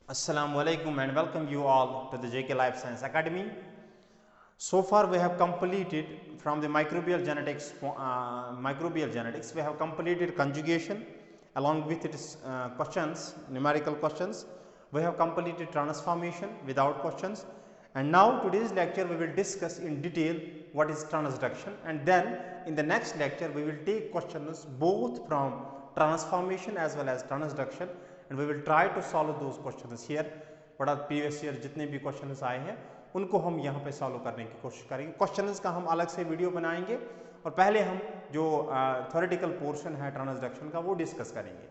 Assalamu alaikum and welcome you all to the JK Life Science Academy. So far we have completed from the microbial genetics, we have completed conjugation along with its questions, numerical questions. We have completed transformation without questions, and now today's lecture we will discuss in detail what is transduction, and then in the next lecture we will take questions both from transformation as well as transduction, and we will try to solve those questions here. बड़ा previous year जितने भी questions आए हैं उनको हम यहाँ पे solve करने की कोशिश करेंगे। क्वेश्चंस का हम अलग से वीडियो बनाएंगे और पहले हम जो थ्योरेटिकल पोर्शन है ट्रांसडक्शन का वो डिस्कस करेंगे।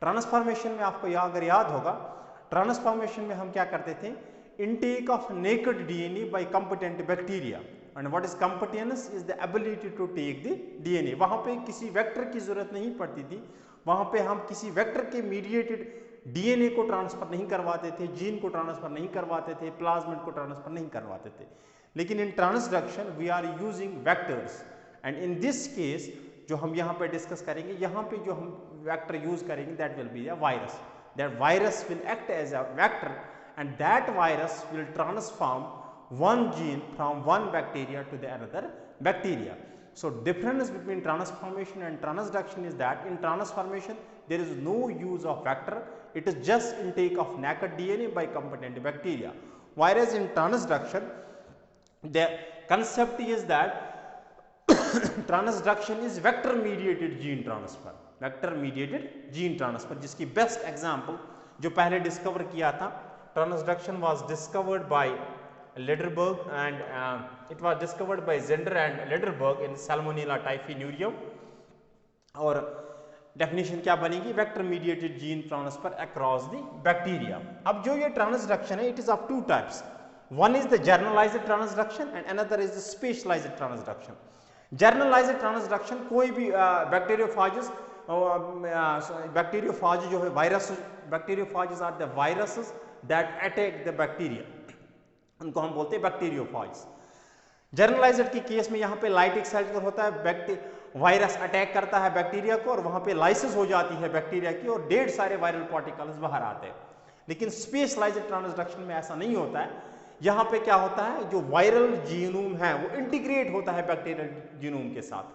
ट्रांसफॉर्मेशन में आपको अगर याद होगा, ट्रांसफॉर्मेशन में हम क्या करते थे, intake of naked DNA by competent bacteria, and what is competence is the ability to take the DNA. वहां पे किसी वेक्टर की जरूरत नहीं पड़ती थी, वहां पे हम किसी वेक्टर के मीडिएटेड डीएनए को ट्रांसफर नहीं करवाते थे, जीन को ट्रांसफर नहीं करवाते थे, प्लाज्मिड को ट्रांसफर नहीं करवाते थे। लेकिन in transduction we are using vectors, and in this case जो हम यहाँ पे डिस्कस करेंगे, यहाँ पे जो हम वेक्टर यूज करेंगे that will be a virus. That virus will act as a vector and that virus will transform one gene from one bacteria to the another bacteria. So difference between transformation and transduction is that in transformation there is no use of vector, it is just intake of naked DNA by competent bacteria, whereas in transduction the concept is that transduction is vector mediated gene transfer, vector mediated gene transfer, जिसकी best example जो पहले discover किया था, transduction was discovered by Lederberg and it was discovered by Zender and Lederberg in Salmonella typhinureum, और definition क्या बनेगी, vector mediated gene transfer across the bacteria. अब जो ये ट्रांसडक्शन है, it is of two types, one is the generalised transduction and another is the specialised transduction. Generalised transduction कोई भी bacteriophage जो है virus, bacteriophages are the viruses that attack the bacteria, उनको हम बोलते हैं बैक्टीरियोफाज। जर्नलाइज्ड की केस में यहाँ पे लाइटिक सेल होता है, वायरस अटैक करता है बैक्टीरिया को और वहाँ पे लाइसिस हो जाती है बैक्टीरिया की और ढेर सारे वायरल पार्टिकल्स बाहर आते हैं। लेकिन स्पेशलाइज्ड ट्रांसडक्शन में ऐसा नहीं होता है, यहाँ पे क्या होता है, जो वायरल जीनोम है वो इंटीग्रेट होता है बैक्टीरियल जीनोम के साथ।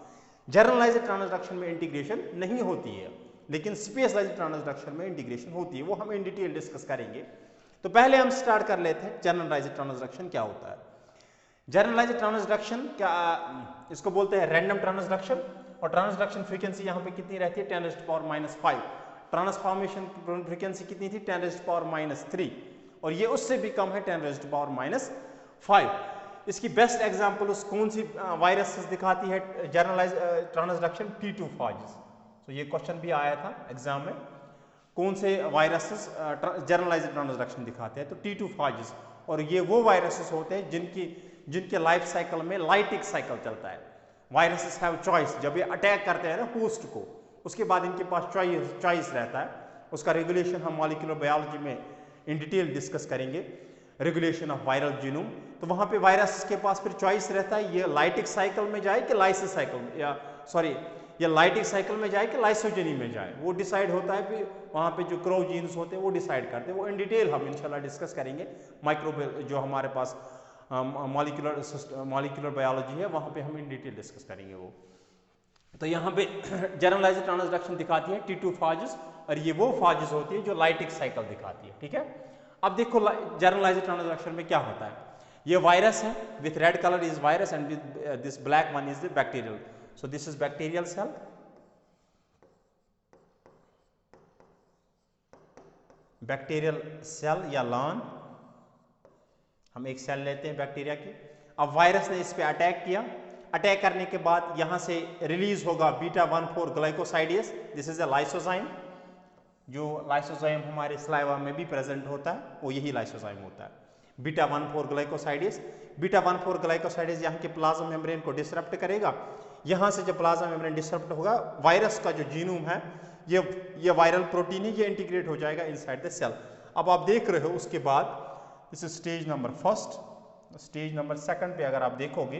जर्नलाइज्ड ट्रांसडक्शन में इंटीग्रेशन नहीं होती है, लेकिन स्पेशलाइज्ड ट्रांसडक्शन में इंटीग्रेशन होती है, वो हम इन डिटेल डिस्कस करेंगे। तो पहले हम स्टार्ट कर लेते हैं जर्नलाइज्ड ट्रांसडक्शन क्या होता है। जर्नलाइज्ड ट्रांसडक्शन क्या, इसको बोलते हैं रैंडम ट्रांसडक्शन, और ट्रांसडक्शन फ्रीक्वेंसी यहाँ पे कितनी रहती है, 10⁻⁵। ट्रांसफॉर्मेशन फ्रीक्वेंसी कितनी थी, 10⁻⁻3, और ये उससे भी कम है, 10⁻⁵। इसकी बेस्ट एग्जांपल उस कौन सी वायरस दिखाती है जर्नलाइज्ड ट्रांसडक्शन, T2 फाजेस। तो ये क्वेश्चन भी आया था एग्जाम में, कौन से वायरसेस जर्नलाइज्ड ट्रांसडक्शन दिखाते हैं, तो T2 फाजेस। और ये वो वायरसेस होते हैं जिनके लाइफ साइकिल में लाइटिक साइकिल चलता है। वायरसेस हैव चॉइस, जब ये अटैक करते हैं ना होस्ट को, उसके बाद इनके पास चॉइस रहता है। उसका रेगुलेशन हम मॉलिक्यूलर बायोलॉजी में इन डिटेल डिस्कस करेंगे, रेगुलेशन ऑफ वायरल जीनोम। तो वहाँ पे वायरस के पास फिर चॉइस रहता है, ये लाइटिक साइकिल में जाए कि लाइसिस साइकिल में, या सॉरी ये लाइटिक साइकिल में जाए कि लाइसोजेनी में जाए, वो डिसाइड होता है। फिर वहाँ पे जो क्रो जीन्स होते हैं वो डिसाइड करते हैं, वो इन डिटेल हम इंशाल्लाह डिस्कस करेंगे। माइक्रोबियल जो हमारे पास मॉलिक्यूलर बायोलॉजी है वहाँ पे हम इन डिटेल डिस्कस करेंगे वो। तो यहाँ पे जर्नलाइज्ड ट्रांसडक्शन दिखाती है T2 फाजेस, और ये वो फाजेस होती है जो लाइटिक साइकिल दिखाती है, ठीक है। अब देखो जर्नलाइज्ड ट्रांसडक्शन में क्या होता है, ये वायरस है, with red colour is virus and with this black one is the bacterial. So this is bacterial cell, bacterial cell या लॉन, हम एक सेल लेते हैं बैक्टीरिया की। अब वायरस ने इस पे अटैक किया, अटैक करने के बाद यहाँ से रिलीज होगा β14 glycosidase, this is a lysozyme. जो लाइसोजाइम हमारे स्लाइवा में भी प्रेजेंट होता है वो यही लाइसोजाइम होता है, β14 ग्लाइकोसाइडेज। β14 ग्लाइकोसाइडेज यहाँ के प्लाज्मा मेम्ब्रेन को डिसरप्ट करेगा। यहाँ से जब प्लाज्मा मेम्ब्रेन डिसरप्ट होगा, वायरस का जो जीनोम है, ये वायरल प्रोटीन है, ये इंटीग्रेट हो जाएगा इनसाइड द सेल। अब आप देख रहे हो उसके बाद इस stage number first, stage number second पे अगर आप देखोगे,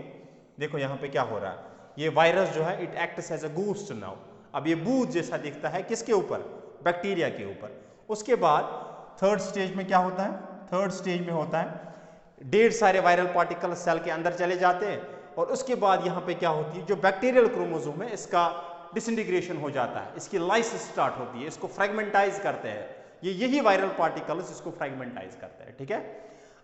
देखो यहाँ पे क्या हो रहा है, ये वायरस जो है it acts as a ghost now. अब ये बूथ जैसा दिखता है किसके ऊपर, बैक्टीरिया के ऊपर। उसके बाद थर्ड स्टेज में क्या होता है, थर्ड स्टेज में होता है ढेर सारे वायरल पार्टिकल सेल के अंदर चले जाते हैं और उसके बाद यहाँ पे क्या होती है, जो बैक्टीरियल क्रोमोसोम है इसका डिसइंटीग्रेशन हो जाता है, इसकी लाइसिस स्टार्ट होती है, इसको फ्रेगमेंटाइज करते हैं, यही वायरल पार्टिकल्स इसको फ्रेगमेंटाइज करते हैं। ठीक है,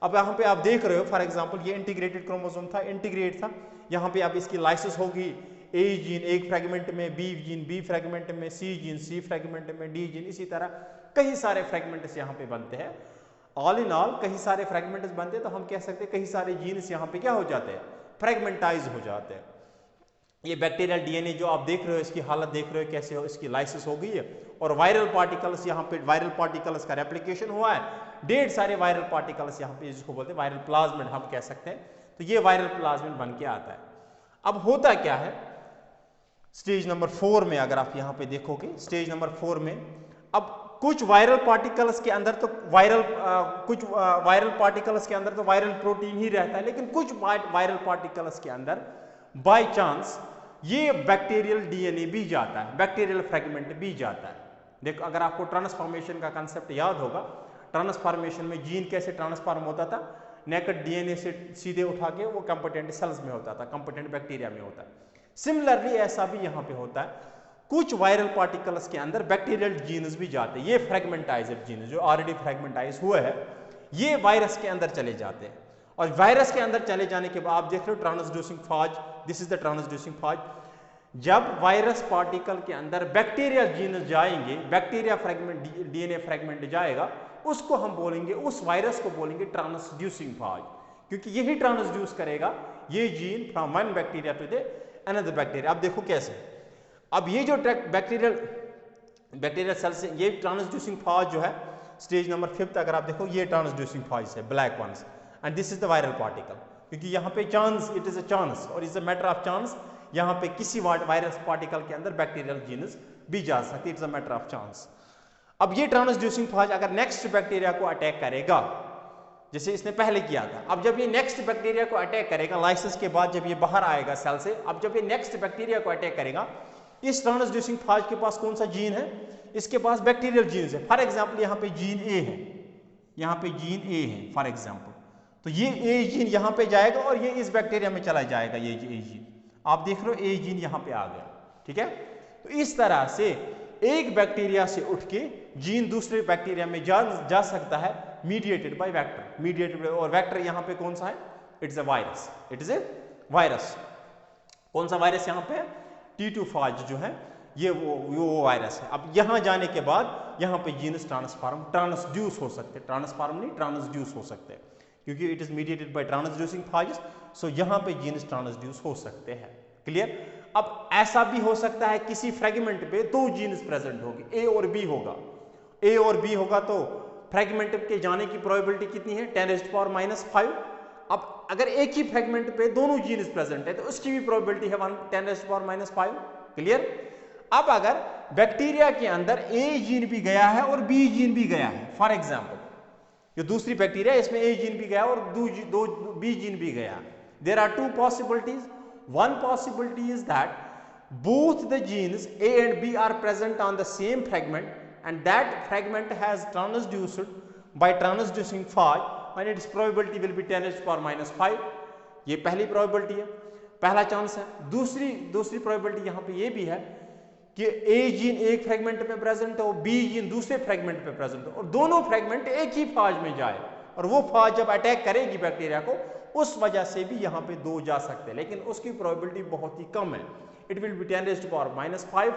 अब यहाँ पे आप देख रहे हो फॉर एग्जांपल ये इंटीग्रेटेड क्रोमोसोम था, इंटीग्रेट था, यहाँ पे अब इसकी लाइसिस होगी, ए जीन एक फ्रेगमेंट में, बी जीन बी फ्रेगमेंट में, सी जीन सी फ्रेगमेंट में, डी जीन, इसी तरह कई सारे फ्रेगमेंट्स यहाँ पे बनते हैं। ऑल इन ऑल कई सारे फ्रेगमेंट्स बनते हैं, तो हम कह सकते हैं कई सारे जीन्स यहाँ पे क्या हो जाते हैं, फ्रेगमेंटाइज हो जाते हैं। ये बैक्टीरियल डीएनए जो आप देख रहे हो, इसकी हालत देख रहे हो कैसे हो, इसकी लाइसिस हो गई है और वायरल पार्टिकल्स यहाँ पे, वायरल पार्टिकल्स का रेप्लिकेशन हुआ है, ढेर सारे वायरल पार्टिकल्स यहाँ पे, जिसको बोलते हैं वायरल प्लाज्मिड हम कह सकते हैं, तो ये वायरल प्लाज्मिड बन के आता है। अब होता क्या है स्टेज नंबर 4 में, अगर आप यहाँ पे देखोगे स्टेज नंबर 4 में, अब कुछ वायरल पार्टिकल्स के अंदर तो वायरल पार्टिकल्स के अंदर तो वायरल प्रोटीन ही रहता है, लेकिन कुछ वायरल पार्टिकल्स के अंदर बाय चांस ये बैक्टीरियल डीएनए भी जाता है, बैक्टीरियल फ्रेगमेंट भी जाता है। देखो अगर आपको ट्रांसफॉर्मेशन का कंसेप्ट याद होगा, ट्रांसफॉर्मेशन में जीन कैसे ट्रांसफॉर्म होता था, नेकेड डीएनए से सीधे उठा के वो कंपोटेंट सेल्स में होता था, कंपोटेंट बैक्टीरिया में होता है। सिमिलरली ऐसा भी यहाँ पे होता है, कुछ वायरल पार्टिकल्स के अंदर बैक्टीरियल जीन्स भी जाते हैं, ये फ्रेगमेंटाइज्ड जीन्स जो ऑलरेडी फ्रेगमेंटाइज हुए हैं, ये वायरस के अंदर चले जाते हैं और वायरस के अंदर चले जाने के बाद आप देख रहे हो transducing फाज, this is the transducing फाज। जब वायरस पार्टिकल के अंदर बैक्टीरिया जीन्स जाएंगे, बैक्टीरिया फ्रेगमेंट डीएनए फ्रेगमेंट जाएगा, उसको हम बोलेंगे, उस वायरस को बोलेंगे ट्रांसड्यूसिंग फाज, क्योंकि यही ट्रांसड्यूस करेगा ये gene from one bacteria to the another bacteria. अब देखो कैसे, अब ये जो बैक्टीरियल सेल से ये ट्रांसड्यूसिंग फाज जो है स्टेज नंबर 5, अगर आप देखो ये ट्रांसड्यूसिंग फाज है, black ones, and this is the viral particle, क्योंकि यहाँ पे chance, it is a chance और is a matter of chance, यहाँ पे किसी वायरस पार्टिकल के अंदर बैक्टीरियल जीनस भी जा सकती है, it's a matter of chance. अब ये ट्रांसड्यूसिंग फाज अगर नेक्स्ट बैक्टीरिया को अटैक करेगा जैसे इसने पहले किया था, अब जब ये नेक्स्ट बैक्टीरिया को अटैक करेगा लाइसिस के बाद, जब ये बाहर आएगा सेल से, अब जब ये नेक्स्ट बैक्टीरिया को अटैक करेगा, इस ट्रांसड्यूसिंग फाज के पास कौन सा जीन है, इसके पास बैक्टीरियल जीन्स है। फॉर एग्जांपल यहाँ पे जीन ए है, यहाँ पे जीन ए है फॉर एग्जांपल, तो ये ए जीन यहाँ पे जाएगा और ये इस बैक्टीरिया में चला जाएगा, ये ए जीन आप देख रहे हो, ए जीन यहाँ पे आ गया। ठीक है, तो इस तरह से एक बैक्टीरिया से उठ के जीन दूसरे बैक्टीरिया में जा सकता है, मीडिएटेड बाय वेक्टर, मीडिएटेड, और वेक्टर यहाँ पे कौन सा है, it's a virus, it is a virus. कौन सा वायरस यहाँ पे, T2 फाज जो है ये वो वायरस है। अब यहाँ जाने के बाद यहाँ पे जीनस ट्रांसड्यूस हो सकते हैं, ट्रांसफॉर्म नहीं ट्रांसड्यूस हो सकते हैं, क्योंकि it is mediated by transducing फाजेस, सो यहाँ पे जीनस ट्रांसड्यूस हो सकते हैं। क्लियर। अब ऐसा भी हो सकता है किसी फ्रेगमेंट पे 2 जीन्स प्रेजेंट होगी, ए और बी होगा, ए और बी होगा, तो फ्रेगमेंट के जाने की प्रोबेबिलिटी कितनी है, 10⁻⁵। अब अगर एक ही फ्रेगमेंट पे दोनों जीन्स प्रेजेंट है तो उसकी भी प्रोबेबिलिटी है 10⁻⁵। क्लियर। अब अगर बैक्टीरिया के अंदर ए जीन भी गया है और बी जीन भी गया है, फॉर एग्जांपल ये दूसरी बैक्टीरिया इसमें ए जीन भी गया और दो बी जीन भी गया, there are 2 possibilities. One possibility is that both the genes A and B are present on the same fragment and that fragment has transduced by transducing phage and its probability will be 10⁻⁵। ये पहली probability है, पहला chance है। दूसरी probability यहाँ पे ये भी है कि A जीन एक फ्रेगमेंट में प्रेजेंट हो, B जीन दूसरे फ्रेगमेंट पे प्रेजेंट हो और दोनों फ्रेगमेंट एक ही फाज में जाए और वो फाज जब अटैक करेगी बैक्टीरिया को उस वजह से भी यहाँ पे 2 जा सकते हैं, लेकिन उसकी प्रोबेबिलिटी बहुत ही कम है। It will be 10⁻⁵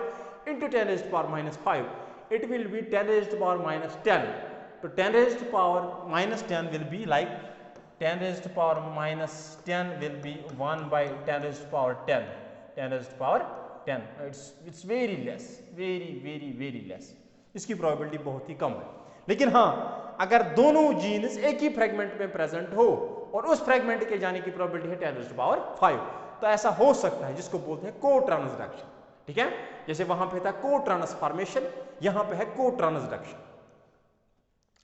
into 10⁻⁵, it will be 10⁻⁻10, तो 10⁻⁻10 will be like 10⁻⁻10 will be 1/10⁻10, 10⁻10, it's very less, very less, इसकी प्रोबेबिलिटी बहुत ही कम है। लेकिन हाँ, अगर दोनों जीन्स एक ही फ्रेगमेंट में प्रेजेंट हो और उस फ्रेगमेंट के जाने की प्रोबेबिलिटी है 10⁻⁵, तो ऐसा हो सकता है जिसको बोलते हैं को ट्रांसडक्शन। ठीक है, जैसे वहां पे था को ट्रांसफॉर्मेशन, यहां पे है को ट्रांसडक्शन।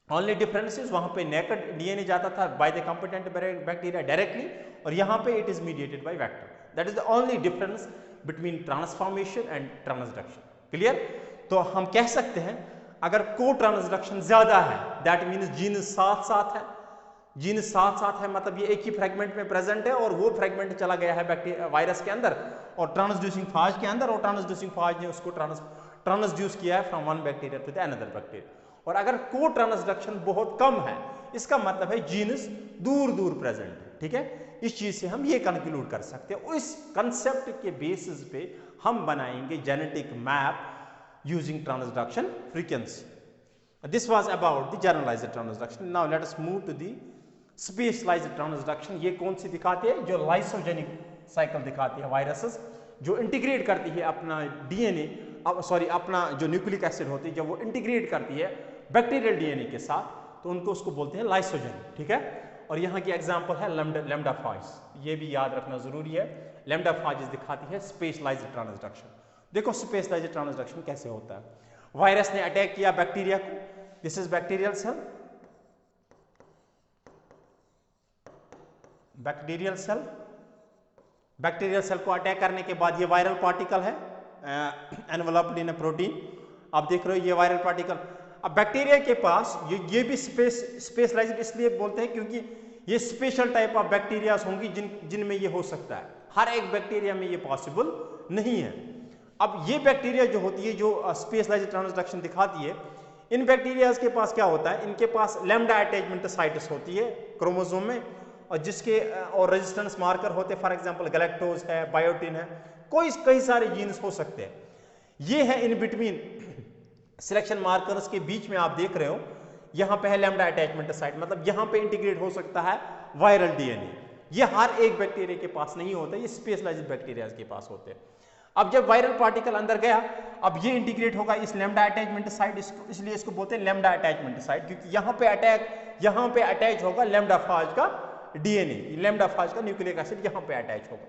ओनली डिफरेंस इज वहां पे नेकेड डीएनए जाता था बाय द कंपोटेंट बैक्टीरिया डायरेक्टली और यहां पे it is mediated by vector. That is the only difference between transformation and transduction. Clear. तो हम कह सकते हैं अगर को ट्रांसडक्शन ज्यादा है दैट मीन्स जीन साथ साथ है, जीन साथ साथ है मतलब ये एक ही फ्रेगमेंट में प्रेजेंट है और वो फ्रेगमेंट चला गया है बैक्टीरिया वायरस के अंदर और ट्रांसड्यूसिंग फाज के अंदर और ट्रांसड्यूसिंग फाज ने उसको ट्रांसड्यूस किया है from one bacteria to the another bacteria. और अगर को ट्रांसडक्शन बहुत कम है इसका मतलब है जीनस दूर दूर प्रेजेंट है। ठीक है, इस चीज से हम ये कंक्लूड कर सकते हैं। इस कंसेप्ट के बेसिस पे हम बनाएंगे genetic map using transduction frequency. This was about the generalised transduction. Now let us move to the specialised transduction. ये कौन सी दिखाती है? जो लाइसोजेनिक साइकिल दिखाती है, वायरसेस जो इंटीग्रेट करती है अपना डीएनए, अपना जो न्यूक्लिक एसिड होती है जब वो इंटीग्रेट करती है बैक्टीरियल डीएनए के साथ तो उनको उसको बोलते हैं लाइसोजेन। ठीक है, और यहाँ की एग्जांपल है लैम्डा फाज, ये भी याद रखना जरूरी है। लैम्डा फाज दिखाती है स्पेशलाइज्ड ट्रांसडक्शन। देखो स्पेशलाइज्ड ट्रांसडक्शन कैसे होता है। वायरस ने अटैक किया बैक्टीरिया को, this is bacterial cell, bacterial cell को अटैक करने के बाद ये वायरल पार्टिकल है एनवेलप्ड इन अ प्रोटीन। आप देख रहे हो ये वायरल पार्टिकल। अब बैक्टीरिया के पास ये भी स्पेशलाइज्ड इसलिए बोलते हैं क्योंकि ये स्पेशल टाइप ऑफ बैक्टीरिया होंगी जिनमें ये हो सकता है, हर एक बैक्टीरिया में ये पॉसिबल नहीं है। अब ये बैक्टीरिया जो होती है जो स्पेशलाइज्ड ट्रांसडक्शन दिखाती है, इन बैक्टीरियाज के पास क्या होता है, इनके पास लैम्डा अटैचमेंट साइट्स होती है क्रोमोसोम में और जिसके और रेजिस्टेंस मार्कर होते हैं, फॉर एग्जांपल गैलेक्टोज है, बायोटिन है, कई सारे जीन्स हो सकते हैं। ये है इन बिटवीन सिलेक्शन मार्कर्स के बीच में आप देख रहे हो यहां पे है लैम्डा अटैचमेंट साइट, मतलब यहां पे इंटीग्रेट हो सकता है वायरल डीएनए। ये हर एक बैक्टीरिया के पास नहीं होता, ये स्पेशलाइज्ड बैक्टीरिया के पास होते हैं। अब जब वायरल पार्टिकल अंदर गया, अब ये इंटीग्रेट होगा इस लैम्डा अटैचमेंट साइट, इसलिए इसको बोलते हैं लैम्डा अटैचमेंट साइट, क्योंकि यहां पे अटैच होगा लैम्डा फाज का डीएनए, लैम्डा फाज का न्यूक्लिक एसिड यहां पे अटैच होगा।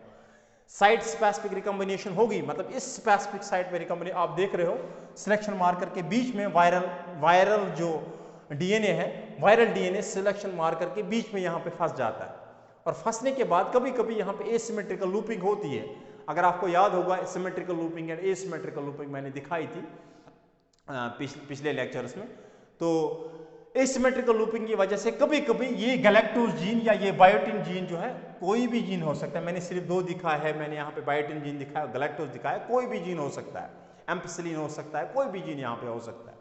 साइट स्पेसिफिक रिकॉम्बिनेशन होगी, मतलब इस स्पेसिफिक साइट में रिकॉम्बिनेशन आप देख रहे हो सिलेक्शन मार्कर के बीच में वायरल जो डीएनए है, वायरल डीएनए सिलेक्शन मार्कर के बीच में यहां पे फंस जाता है और फंसने के बाद कभी कभी यहां पे एसिमेट्रिकल लूपिंग होती है। अगर आपको याद होगा symmetrical looping and asymmetrical looping मैंने दिखाई थी पिछले लेक्चर्स में। तो एसिमेट्रिकल लूपिंग की वजह से कभी कभी ये गैलेक्टोज जीन या ये बायोटिन जीन जो है, कोई भी जीन हो सकता है, मैंने सिर्फ दो दिखाया है, मैंने यहाँ पे बायोटिन जीन दिखाया, गैलेक्टोज दिखाया, कोई भी जीन हो सकता है, एम्पिसिलिन हो सकता है, कोई भी जीन यहाँ पे हो सकता है।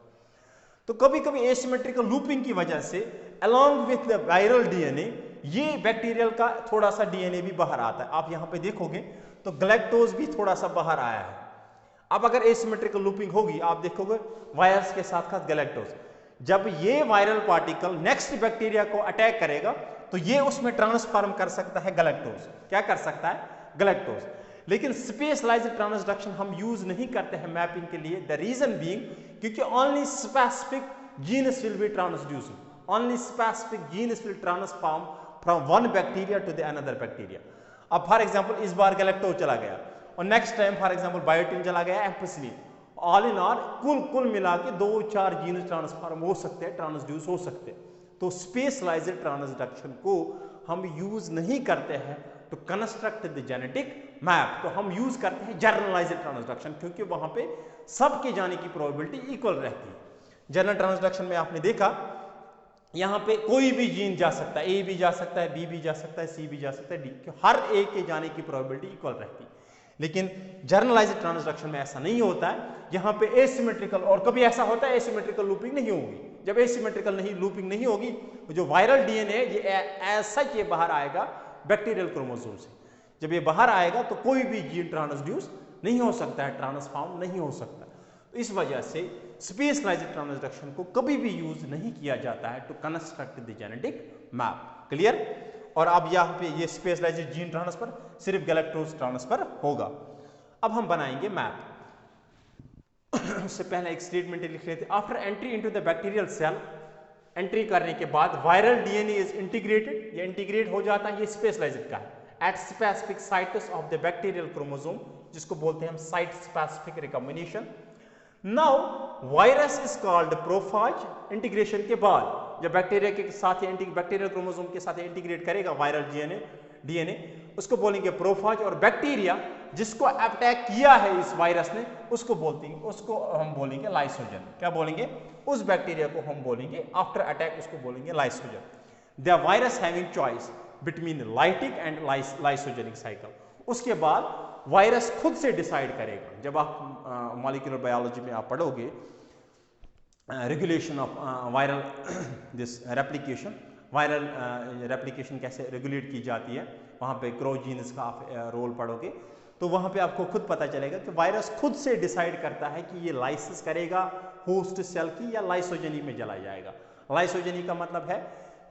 तो कभी कभी एसिमेट्रिकल लूपिंग की वजह से along with the viral DNA ये बैक्टीरियल का थोड़ा सा डीएनए भी बाहर आता है। आप यहाँ पे देखोगे तो गैलेक्टोज भी थोड़ा सा बाहर आया है। अब अगर एसिमेट्रिकल लूपिंग होगी आप देखोगे वायरस के साथ साथ गैलेक्टोज, जब ये वायरल पार्टिकल नेक्स्ट बैक्टीरिया को अटैक करेगा तो ये उसमें ट्रांसफॉर्म कर सकता है गैलेक्टोज। क्या कर सकता है? गैलेक्टोज। लेकिन स्पेशलाइज्ड ट्रांसडक्शन हम यूज नहीं करते हैं मैपिंग के लिए, द रीजन बीइंग क्योंकि only specific genes will be transduced, only specific genes will transform from one bacteria to the another bacteria. अब फॉर एग्जांपल इस बार गैलेक्टोज चला गया और next time for example biotin चला गया, एम्पिसिलिन, ऑल इन ऑल कुल मिला के 2-4 जीन ट्रांसफॉर्म हो सकते हैं, ट्रांसड्यूस हो सकते हैं। तो स्पेशलाइज्ड ट्रांसडक्शन को हम यूज नहीं करते हैं to construct the genetic map, तो हम यूज करते हैं जनरलाइज्ड ट्रांसडक्शन, क्योंकि वहां पे सबके जाने की प्रोबेबिलिटी इक्वल रहती है। जनरल ट्रांसडक्शन में आपने देखा यहां पे कोई भी जीन जा सकता है, ए भी जा सकता है, बी भी जा सकता है, सी भी जा सकता है, डी, हर एक के जाने की प्रोबेबिलिटी इक्वल रहती है। लेकिन जर्नलाइज्ड ट्रांसडक्शन में ऐसा नहीं होता है, यहाँ पे एसिमेट्रिकल, और कभी ऐसा होता है एसिमेट्रिकल लूपिंग नहीं होगी। जब एसिमेट्रिकल लूपिंग नहीं होगी तो जो वायरल डीएनए है ये एज सच ये बाहर आएगा बैक्टीरियल क्रोमोसोम से। जब ये बाहर आएगा तो कोई भी जीन ट्रांसड्यूस नहीं हो सकता है, ट्रांसफॉर्म नहीं हो सकता। तो इस वजह से स्पेशलाइज्ड ट्रांसडक्शन को कभी भी यूज नहीं किया जाता है to construct the genetic map. Clear? और अब यहाँ पे ये स्पेशलाइज्ड जीन ट्रांसफर सिर्फ गैलेक्टोज ट्रांसफर होगा। अब हम बनाएंगे मैप। उससे पहले एक स्टेटमेंट लिख लेते हैं, after entry into the bacterial cell, entry करने के बाद वायरल डीएनए इज इंटीग्रेटेड, ये इंटीग्रेट हो जाता है, ये स्पेशलाइज्ड का है, at specific sites of the bacterial chromosome, जिसको बोलते हैं हम site specific recombination. Now virus is called prophage. Integration के बाद जब बैक्टीरिया के साथ बैक्टीरियल क्रोमोसोम के साथ इंटीग्रेट करेगा वायरल डीएनए, डीएनए, उसको बोलेंगे प्रोफाज। और बैक्टीरिया जिसको अटैक किया है इस वायरस ने उसको हम बोलेंगे लाइसोजन। क्या बोलेंगे? उस बैक्टीरिया को हम बोलेंगे आफ्टर अटैक उसको बोलेंगे lysogen. The virus having choice between lytic and lysogenic cycle. उसके बाद वायरस खुद से डिसाइड करेगा। जब आप मॉलिक्यूलर बायोलॉजी में आप पढ़ोगे regulation of viral this replication, viral replication कैसे रेगुलेट की जाती है, वहाँ पे क्रो जीन्स का आप रोल पढ़ोगे तो वहाँ पे आपको खुद पता चलेगा कि वायरस खुद से डिसाइड करता है कि ये लाइसिस करेगा होस्ट सेल की या लाइसोजेनी में चला जाएगा। लाइसोजेनी का मतलब है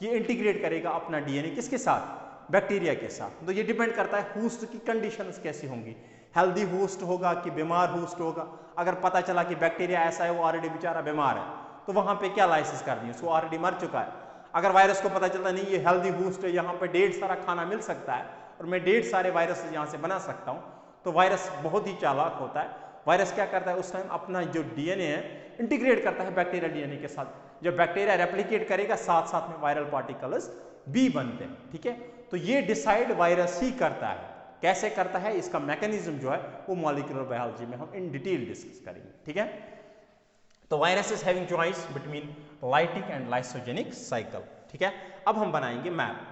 कि इंटीग्रेट करेगा अपना डीएनए किसके साथ? बैक्टीरिया के साथ। तो ये डिपेंड करता है होस्ट की कंडीशंस कैसी होंगी, हेल्दी होस्ट होगा कि बीमार होस्ट होगा। अगर पता चला कि बैक्टीरिया ऐसा है वो ऑलरेडी बेचारा बीमार है तो वहाँ पे क्या लाइसिस करनी है, उसको ऑलरेडी मर चुका है। अगर वायरस को पता चलता नहीं ये हेल्दी होस्ट है, यहाँ पे ढेर सारा खाना मिल सकता है और मैं ढेर सारे वायरस यहाँ से बना सकता हूँ, तो वायरस बहुत ही चालाक होता है। वायरस क्या करता है उस टाइम अपना जो डीएनए है इंटीग्रेट करता है बैक्टीरिया डीएनए के साथ। जब बैक्टीरिया रेप्लिकेट करेगा साथ साथ में वायरल पार्टिकल्स भी बनते हैं। ठीक है, तो ये डिसाइड वायरस ही करता है। कैसे करता है इसका मैकेनिज्म जो है वो मॉलिक्यूलर बायोलॉजी में हम इन डिटेल डिस्कस करेंगे। ठीक है, तो virus is having choice between lytic and lysogenic cycle. ठीक है, अब हम बनाएंगे मैप।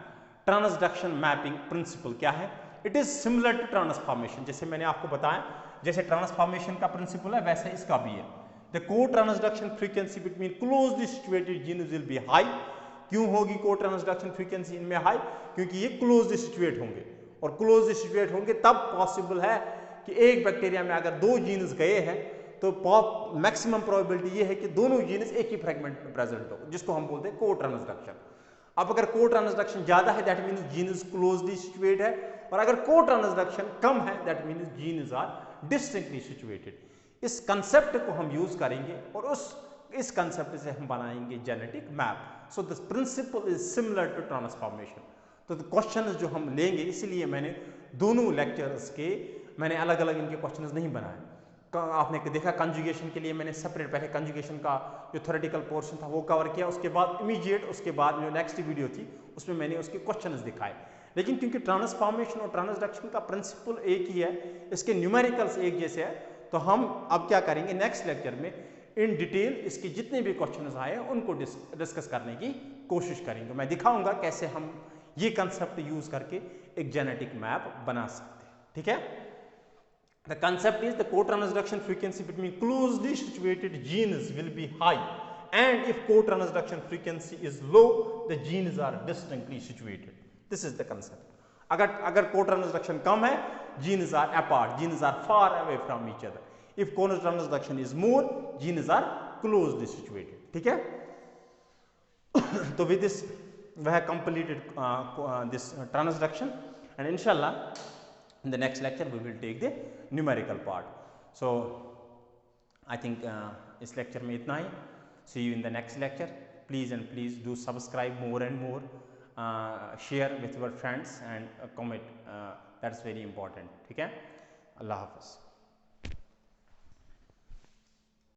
ट्रांसडक्शन मैपिंग प्रिंसिपल क्या है? It is similar to transformation. जैसे मैंने आपको बताया जैसे ट्रांसफॉर्मेशन का प्रिंसिपल है वैसे इसका भी है। The cotransduction frequency between closely situated genes will be high. क्यों होगी को ट्रांसडक्शन फ्रीक्वेंसी इनमें हाई? क्योंकि ये क्लोजली सिचुएट होंगे और क्लोजली सिचुएट होंगे तब पॉसिबल है कि एक बैक्टीरिया में अगर दो जीन्स गए हैं तो मैक्सिमम प्रोबेबिलिटी ये है कि दोनों जीन्स एक ही फ्रेगमेंट में प्रेजेंट हो, जिसको हम बोलते हैं को ट्रांसडक्शन। अब अगर को ट्रांसडक्शन ज्यादा है that means genes closely situate है, और अगर को ट्रांसडक्शन कम है that means genes are distinctly situated. इस कंसेप्ट को हम यूज करेंगे और इस कंसेप्ट से हम बनाएंगे genetic map. So this principle is similar to transformation. तो क्वेश्चन जो हम लेंगे, इसीलिए मैंने दोनों लेक्चर्स के मैंने अलग अलग इनके क्वेश्चंस नहीं बनाए। आपने देखा कंजुगेशन के लिए मैंने सेपरेट पहले कंजुगेशन का जो थ्योरेटिकल पोर्शन था वो कवर किया, उसके बाद इमीडिएट उसके बाद जो नेक्स्ट वीडियो थी उसमें मैंने उसके क्वेश्चंस दिखाए। लेकिन क्योंकि ट्रांसफॉर्मेशन और ट्रांसडक्शन का प्रिंसिपल एक ही है, इसके न्यूमेरिकल्स एक जैसे है, तो हम अब क्या करेंगे नेक्स्ट लेक्चर में इन डिटेल इसके जितने भी क्वेश्चंस आए उनको डिस्कस करने की कोशिश करेंगे। मैं दिखाऊंगा कैसे हम ये कंसेप्ट यूज करके एक जेनेटिक मैप बना सकते हैं। ठीक है, the concept is the cotransduction frequency between closely situated genes will be high and if cotransduction frequency is low the genes are distinctly situated. This is the concept. अगर cotransduction कम है genes are apart, genes are far away from each other. If co-transduction is more, genes are closely situated. ठीक है, तो with this we have completed this transduction, and inshallah in the next lecture we will take the numerical part. So I think इस lecture में इतना ही। See you in the next lecture. Please and please do subscribe more and more, share with your friends and comment. That's very important. ठीक है, अल्लाह हाफ़िज़।